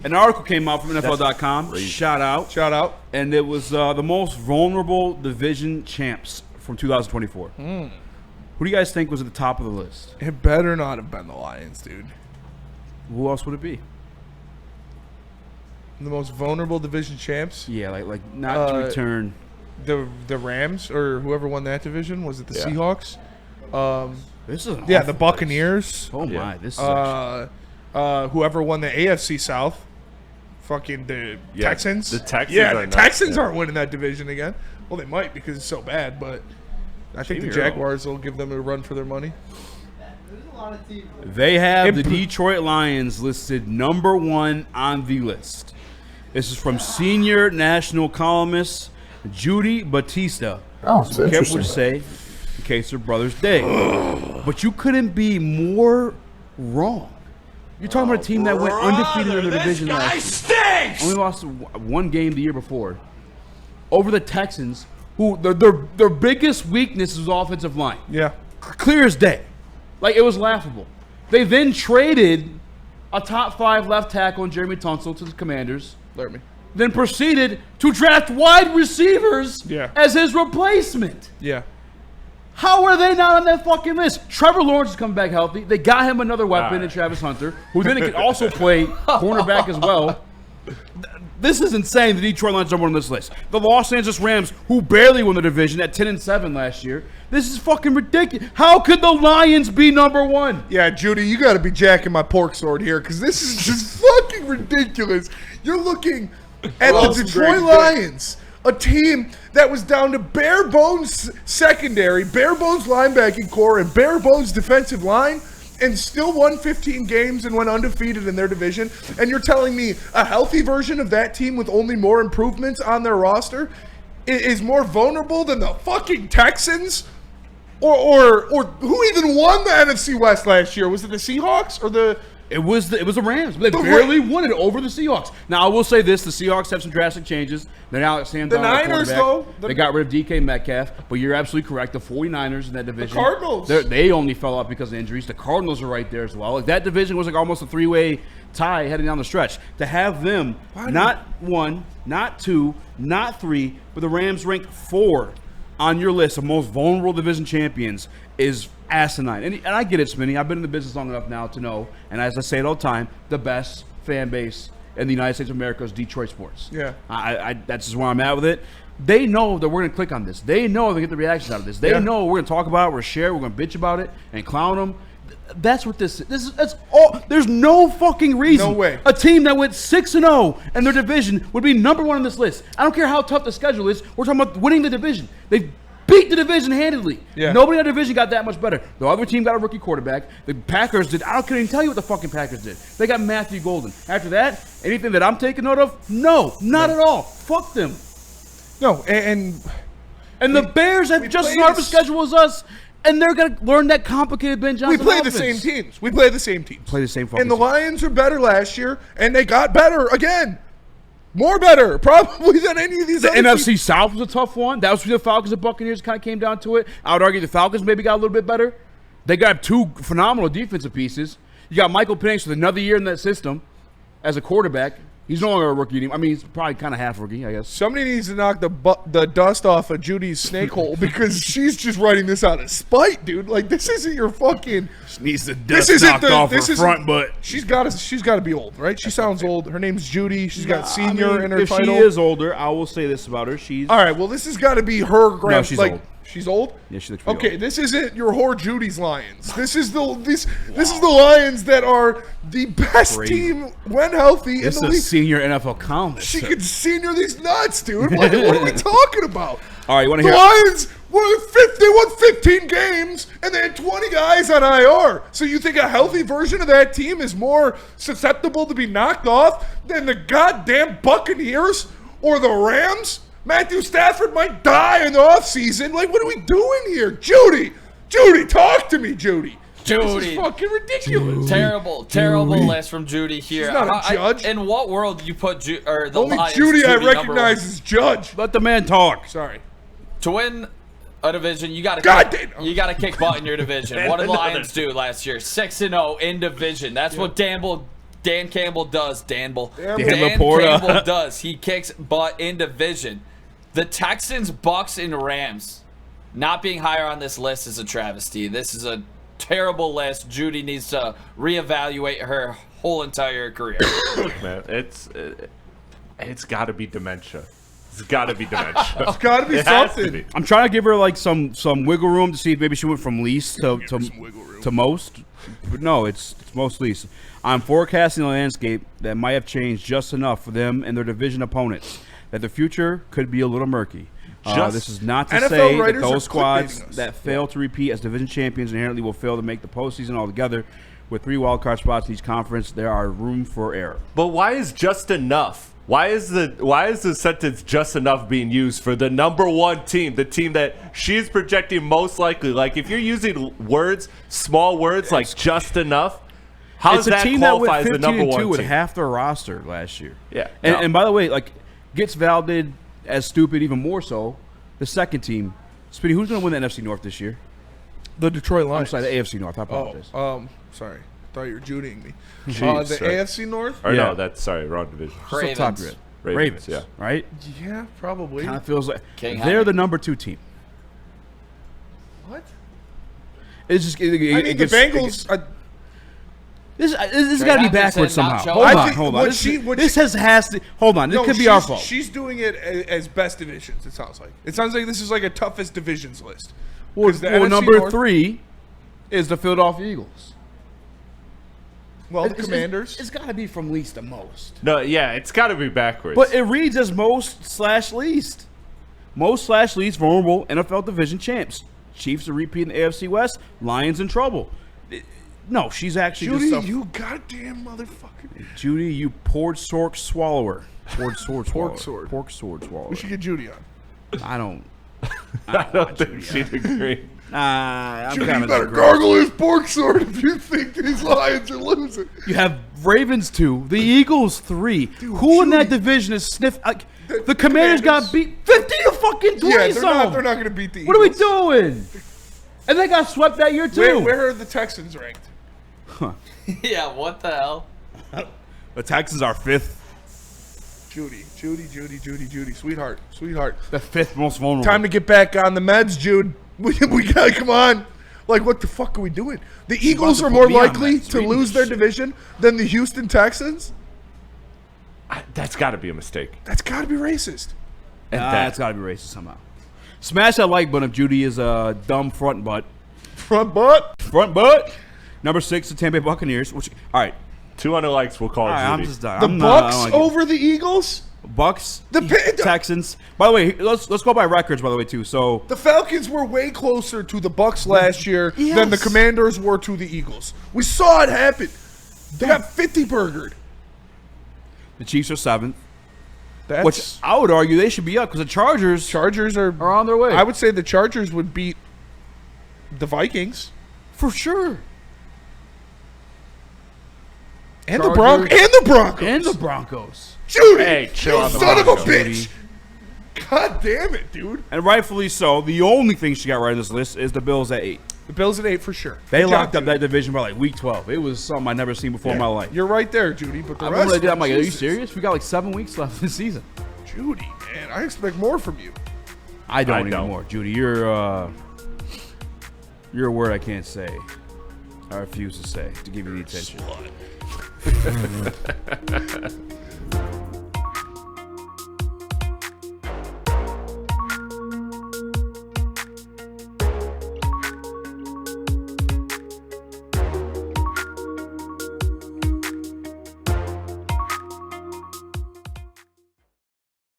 An article came out from NFL.com. Shout out. And it was the most vulnerable division champs from 2024. Who do you guys think was at the top of the list? It better not have been the Lions, dude. Who else would it be? The most vulnerable division champs? Yeah, like not to return. The Rams or whoever won that division. Was it the Seahawks? This is the Buccaneers. Oh my, this is whoever won the AFC South. Fucking the Texans. The Texans. Yeah, the Texans aren't winning that division again. Well, they might because it's so bad, but I think the Jaguars will give them a run for their money. They have the Detroit Lions listed number 1 on the list. This is from senior national columnist Judy Batista. Oh, it's interesting. Careful what you say in case her brother's day. But you couldn't be more wrong. You're talking about a team that went undefeated in their division last year. Only lost one game the year before. Over the Texans, who their biggest weakness is offensive line. Yeah. Clear as day. Like, it was laughable. They then traded a top 5 left tackle in Jeremy Tunsil to the Commanders. Then proceeded to draft wide receivers as his replacement. Yeah. How are they not on that fucking list? Trevor Lawrence is coming back healthy. They got him another weapon in Travis Hunter, who then can also play cornerback as well. This is insane. The Detroit Lions are number 1 on this list. The Los Angeles Rams, who barely won the division at 10-7 last year. This is fucking ridiculous. How could the Lions be number 1? Yeah, Judy, you got to be jacking my pork sword here because this is just fucking ridiculous. You're looking at the Detroit Lions, a team that was down to bare bones secondary, bare bones linebacking core, and bare bones defensive line, and still won 15 games and went undefeated in their division. And you're telling me a healthy version of that team with only more improvements on their roster is more vulnerable than the fucking Texans? Or who even won the NFC West last year? Was it the Seahawks or the... It was the Rams. They barely won it over the Seahawks. Now, I will say this. The Seahawks have some drastic changes. They're now at Sam Darnold. The Niners, though. They got rid of DK Metcalf. But you're absolutely correct. The 49ers in that division. The Cardinals. They only fell off because of injuries. The Cardinals are right there as well. Like, that division was like almost a 3-way tie heading down the stretch. To have them not 1, not 2, not 3, but the Rams ranked 4 on your list of most vulnerable division champions is asinine. And I get it, Smitty. I've been in the business long enough now to know, and as I say it all the time, the best fan base in the United States of America is Detroit sports. Yeah. That's just where I'm at with it. They know that we're going to click on this. They know they get the reactions out of this. They know we're going to talk about it, we're going to share it, we're going to bitch about it and clown them. That's what this is. That's all. There's no fucking reason. No way. A team that went 6-0 in their division would be number 1 on this list. I don't care how tough the schedule is. We're talking about winning the division. They beat the division handedly. Yeah. Nobody in the division got that much better. The other team got a rookie quarterback. The Packers did. I can't even tell you what the fucking Packers did. They got Matthew Golden. After that, anything that I'm taking note of? No, not at all. Fuck them. No, and the Bears have just as hard of a schedule as us. And they're going to learn that complicated Ben Johnson we play offense. the same teams. We play the same teams. Play the same fucking And the team. Lions are better last year, and they got better again. More better, probably, than any of these other NFC teams. South was a tough one. That was between the Falcons and Buccaneers. Kind of came down to it. I would argue the Falcons maybe got a little bit better. They got 2 phenomenal defensive pieces. You got Michael Penix with another year in that system as a quarterback. He's no longer a rookie anymore. I mean, he's probably kind of half rookie, I guess. Somebody needs to knock the dust off of Judy's snake hole because she's just writing this out of spite, dude. Like, this isn't your fucking. She needs the dust knocked off her front butt. She's got to be old, right? She sounds old. Her name's Judy. She's got senior in her if title. She is older, I will say this about her. She's all right. Well, this has got to be her grand. No, she's old. She's old? Yeah, she looks pretty okay, old. this isn't your whore Judy's Lions. This is the this is the Lions that are the best team when healthy this in the is league. Senior NFL columnist. She could senior these nuts, dude. What are we talking about? All right, you want to the hear? Lions they won 15 games and they had 20 guys on IR. So you think a healthy version of that team is more susceptible to be knocked off than the goddamn Buccaneers or the Rams? Matthew Stafford might die in the offseason. Like, what are we doing here? Judy, talk to me, Judy. This is fucking ridiculous. Terrible list from Judy here. She's not a judge. In what world do you put the Only Lions Judy to I be number recognize one? as judge. Let the man talk. Sorry. To win a division, you got to kick butt in your division. What did the Lions do last year? 6-0 in division. That's what Gamble Dan Campbell does. Dan Laporta. Campbell does. He kicks butt in division. The Texans, Bucks, and Rams not being higher on this list is a travesty. This is a terrible list. Judy needs to reevaluate her whole entire career. Look, man, it's got to be dementia. It's got to be dementia. It's got to be It has something. to be. I'm trying to give her like some wiggle room to see if maybe she went from least to most. But no, it's most least. I'm forecasting a landscape that might have changed just enough for them and their division opponents that the future could be a little murky. This is not to NFL say that writers are those squads clickbaiting us. that fail to repeat as division champions inherently will fail to make the postseason altogether. With 3 wildcard spots in each conference, there are room for error. But why is just enough? Why is the sentence just enough being used for the number 1 team, the team that she's projecting most likely? Like, if you're using words, small words like just enough, how does It's a that team that qualify as went the number 1 15-2 with team? half their roster last year. Yeah. And by the way, like, gets validated as stupid even more so. The second team, Speedy, who's going to win the NFC North this year? The Detroit I'm Lions. sorry, the AFC North. I apologize. Sorry. Thought you were Judying me. Jeez, the sorry. AFC North? Or Yeah. no, that's wrong division. Still top grid. Ravens, yeah. Right? Yeah, probably. Kind of feels like King they're Henry. the number 2 team. What? It's just. I mean, the Bengals. This has Trey got to be Hendrickson backwards not somehow. showing Hold up. on, hold on. What This, she- what this she- has to. Hold on. This no, could be our fault. She's doing it as best divisions. It sounds like. It sounds like this is like a toughest divisions list. Well, 'Cause the NFC number North- 3 is the Philadelphia Eagles. Well, the Commanders. It's got to be from least to most. No, yeah, it's got to be backwards. But it reads as most/least. Most/least vulnerable NFL division champs. Chiefs are repeating the AFC West. Lions in trouble. No, she's actually Judy, just you goddamn motherfucker. Judy, you pork sword swallower. Pork sword swallower. Pork sword. Pork sword swallower. We should get Judy on. I don't. I don't think she'd agree. I'm Judy, kind you of better gargle his pork sword if you think these Lions are losing. You have Ravens 2, the Eagles 3. Who in that division is sniff? The Commanders got beat 50 to fucking 20 Yeah, some. they're not going to beat the What are we Eagles. doing? And they got swept that year too. Where are the Texans ranked? Yeah, what the hell? The Texans are 5th. Judy. Sweetheart. The 5th most vulnerable. Time to get back on the meds, Jude. We gotta come on. Like, what the fuck are we doing? The Eagles to are put more me on likely that. to Reading lose this their shit. division than the Houston Texans? That's got to be a mistake. That's gotta be racist. And That's got to be racist somehow. Smash that like button if Judy is a dumb front butt. Front butt. Front butt. Number 6, the Tampa Bay Buccaneers. Which, all right. 200 likes, we'll call it All right, I'm Judy. just done. The I'm not- I Bucks don't like it. over the Eagles? Bucks, The Texans. By the way, let's go by records. By the way, too. So The Falcons were way closer to the Bucks last year than the Yes. Commanders were to the Eagles. We saw it happen. They got 50 burgered. the Chiefs are 7th, That's which I would argue they should be up because the Chargers Chargers are on their way. I would say the Chargers would beat the Vikings for sure. and Chargers. the Broncos. And the Broncos. Judy, Hey, chill you on the son of a Broncos. bitch. God damn it, dude. And rightfully so. The only thing she got right on this list is the Bills at 8. The Bills at 8 for sure. They Good job, locked up Judy. that division by like week 12. It was something I'd never seen before in my life. You're right there, Judy. But the I rest remember they of did. I'm like, are you Jesus. serious? We got like 7 weeks left this season. Judy, man, I expect more from you. I don't I don't. anymore, Judy. You're a word I can't say. I refuse to say to give you the attention.